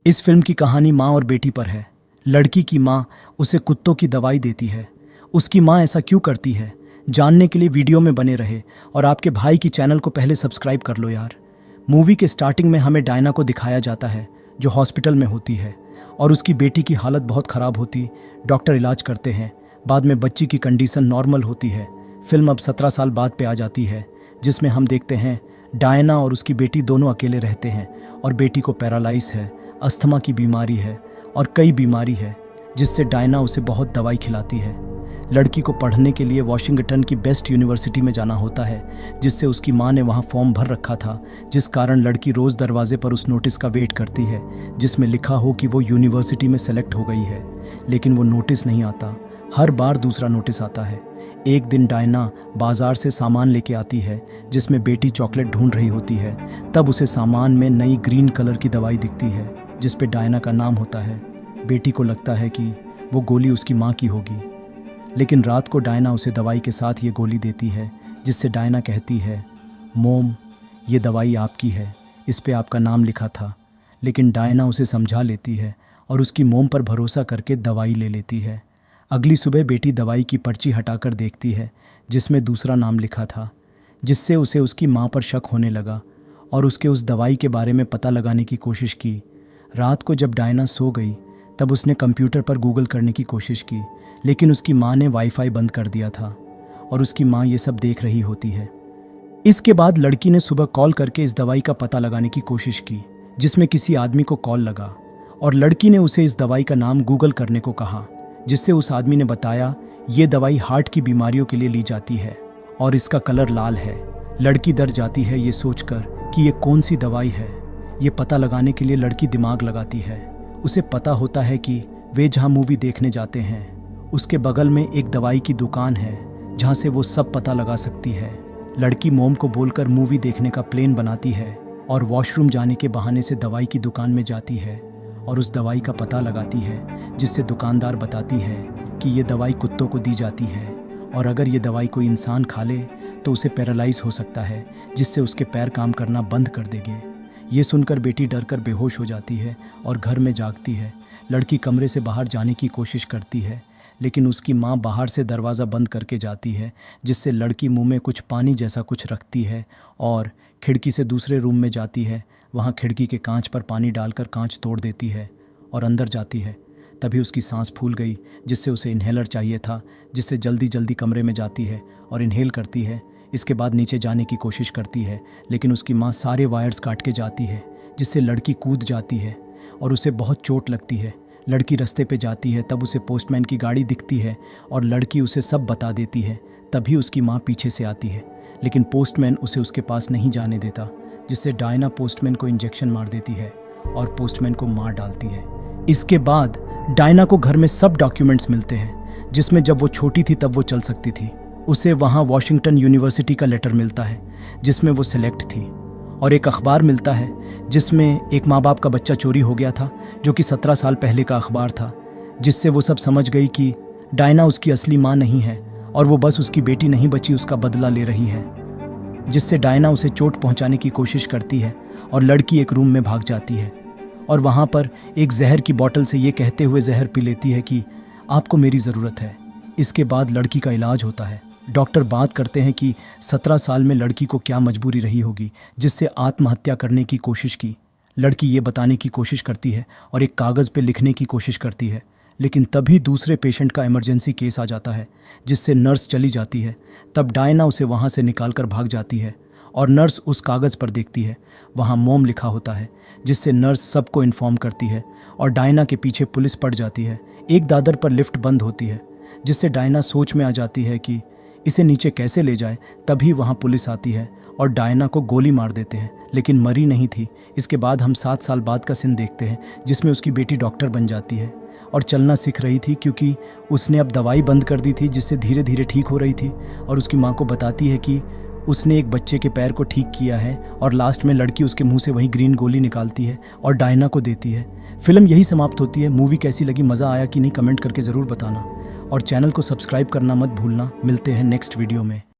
इस फिल्म की कहानी माँ और बेटी पर है। लड़की की माँ उसे कुत्तों की दवाई देती है। उसकी माँ ऐसा क्यों करती है, जानने के लिए वीडियो में बने रहे और आपके भाई की चैनल को पहले सब्सक्राइब कर लो यार। मूवी के स्टार्टिंग में हमें डायना को दिखाया जाता है जो हॉस्पिटल में होती है और उसकी बेटी की हालत बहुत ख़राब होती। डॉक्टर इलाज करते हैं, बाद में बच्ची की कंडीशन नॉर्मल होती है। फिल्म अब 17 साल बाद पे आ जाती है, जिसमें हम देखते हैं डायना और उसकी बेटी दोनों अकेले रहते हैं और बेटी को पैरालाइज है, अस्थमा की बीमारी है और कई बीमारी है, जिससे डायना उसे बहुत दवाई खिलाती है। लड़की को पढ़ने के लिए वॉशिंगटन की बेस्ट यूनिवर्सिटी में जाना होता है, जिससे उसकी माँ ने वहाँ फॉर्म भर रखा था, जिस कारण लड़की रोज़ दरवाजे पर उस नोटिस का वेट करती है जिसमें लिखा हो कि वो यूनिवर्सिटी में सेलेक्ट हो गई है। लेकिन वो नोटिस नहीं आता, हर बार दूसरा नोटिस आता है। एक दिन डायना बाजार से सामान लेके आती है जिसमें बेटी चॉकलेट ढूंढ रही होती है। तब उसे सामान में नई ग्रीन कलर की दवाई दिखती है जिस पे डायना का नाम होता है। बेटी को लगता है कि वो गोली उसकी माँ की होगी, लेकिन रात को डायना उसे दवाई के साथ ये गोली देती है, जिससे डायना कहती है, मोम ये दवाई आपकी है, इस पे आपका नाम लिखा था। लेकिन डायना उसे समझा लेती है और उसकी मोम पर भरोसा करके दवाई ले लेती है। अगली सुबह बेटी दवाई की पर्ची हटाकर देखती है जिसमें दूसरा नाम लिखा था, जिससे उसे उसकी माँ पर शक होने लगा और उसके उस दवाई के बारे में पता लगाने की कोशिश की। रात को जब डायना सो गई तब उसने कंप्यूटर पर गूगल करने की कोशिश की, लेकिन उसकी माँ ने वाईफाई बंद कर दिया था और उसकी माँ ये सब देख रही होती है। इसके बाद लड़की ने सुबह कॉल करके इस दवाई का पता लगाने की कोशिश की, जिसमें किसी आदमी को कॉल लगा और लड़की ने उसे इस दवाई का नाम गूगल करने को कहा, जिससे उस आदमी ने बताया ये दवाई हार्ट की बीमारियों के लिए ली जाती है और इसका कलर लाल है। लड़की डर जाती है ये सोचकर कि ये कौन सी दवाई है। ये पता लगाने के लिए लड़की दिमाग लगाती है। उसे पता होता है कि वे जहाँ मूवी देखने जाते हैं उसके बगल में एक दवाई की दुकान है जहाँ से वो सब पता लगा सकती है। लड़की मोम को बोलकर मूवी देखने का प्लान बनाती है और वॉशरूम जाने के बहाने से दवाई की दुकान में जाती है और उस दवाई का पता लगाती है, जिससे दुकानदार बताती है कि ये दवाई कुत्तों को दी जाती है और अगर ये दवाई कोई इंसान खा ले तो उसे पैरालाइज हो सकता है, जिससे उसके पैर काम करना बंद कर देंगे। ये सुनकर बेटी डर कर बेहोश हो जाती है और घर में जागती है। लड़की कमरे से बाहर जाने की कोशिश करती है, लेकिन उसकी माँ बाहर से दरवाज़ा बंद करके जाती है, जिससे लड़की मुंह में कुछ पानी जैसा कुछ रखती है और खिड़की से दूसरे रूम में जाती है। वहाँ खिड़की के कांच पर पानी डालकर कांच तोड़ देती है और अंदर जाती है। तभी उसकी सांस फूल गई, जिससे उसे इन्हेलर चाहिए था, जिससे जल्दी जल्दी कमरे में जाती है और इन्हेल करती है। इसके बाद नीचे जाने की कोशिश करती है, लेकिन उसकी माँ सारे वायर्स काट के जाती है, जिससे लड़की कूद जाती है और उसे बहुत चोट लगती है। लड़की रास्ते पे जाती है, तब उसे पोस्टमैन की गाड़ी दिखती है और लड़की उसे सब बता देती है। तभी उसकी माँ पीछे से आती है, लेकिन पोस्टमैन उसे उसके पास नहीं जाने देता, जिससे डायना पोस्टमैन को इंजेक्शन मार देती है और पोस्टमैन को मार डालती है। इसके बाद डायना को घर में सब डॉक्यूमेंट्स मिलते हैं, जिसमें जब वो छोटी थी तब वो चल सकती थी। उसे वहाँ वॉशिंगटन यूनिवर्सिटी का लेटर मिलता है जिसमें वो सिलेक्ट थी, और एक अखबार मिलता है जिसमें एक माँ बाप का बच्चा चोरी हो गया था, जो कि 17 साल पहले का अखबार था, जिससे वो सब समझ गई कि डायना उसकी असली माँ नहीं है और वो बस उसकी बेटी नहीं बची उसका बदला ले रही है, जिससे डायना उसे चोट पहुंचाने की कोशिश करती है और लड़की एक रूम में भाग जाती है और वहाँ पर एक जहर की बोतल से ये कहते हुए जहर पी लेती है कि आपको मेरी ज़रूरत है। इसके बाद लड़की का इलाज होता है। डॉक्टर बात करते हैं कि 17 साल में लड़की को क्या मजबूरी रही होगी जिससे आत्महत्या करने की कोशिश की। लड़की ये बताने की कोशिश करती है और एक कागज़ पे लिखने की कोशिश करती है, लेकिन तभी दूसरे पेशेंट का इमरजेंसी केस आ जाता है, जिससे नर्स चली जाती है। तब डायना उसे वहाँ से निकाल कर भाग जाती है और नर्स उस कागज़ पर देखती है, वहाँ मोम लिखा होता है, जिससे नर्स सबको इन्फॉर्म करती है और डायना के पीछे पुलिस पड़ जाती है। एक दादर पर लिफ्ट बंद होती है, जिससे डायना सोच में आ जाती है कि इसे नीचे कैसे ले जाए। तभी वहाँ पुलिस आती है और डायना को गोली मार देते हैं, लेकिन मरी नहीं थी। इसके बाद हम 7 साल बाद का सीन देखते हैं, जिसमें उसकी बेटी डॉक्टर बन जाती है और चलना सीख रही थी, क्योंकि उसने अब दवाई बंद कर दी थी, जिससे धीरे धीरे ठीक हो रही थी। और उसकी माँ को बताती है कि उसने एक बच्चे के पैर को ठीक किया है और लास्ट में लड़की उसके मुंह से वही ग्रीन गोली निकालती है और डायना को देती है। फिल्म यही समाप्त होती है। मूवी कैसी लगी, मज़ा आया कि नहीं, कमेंट करके ज़रूर बताना और चैनल को सब्सक्राइब करना मत भूलना। मिलते हैं नेक्स्ट वीडियो में।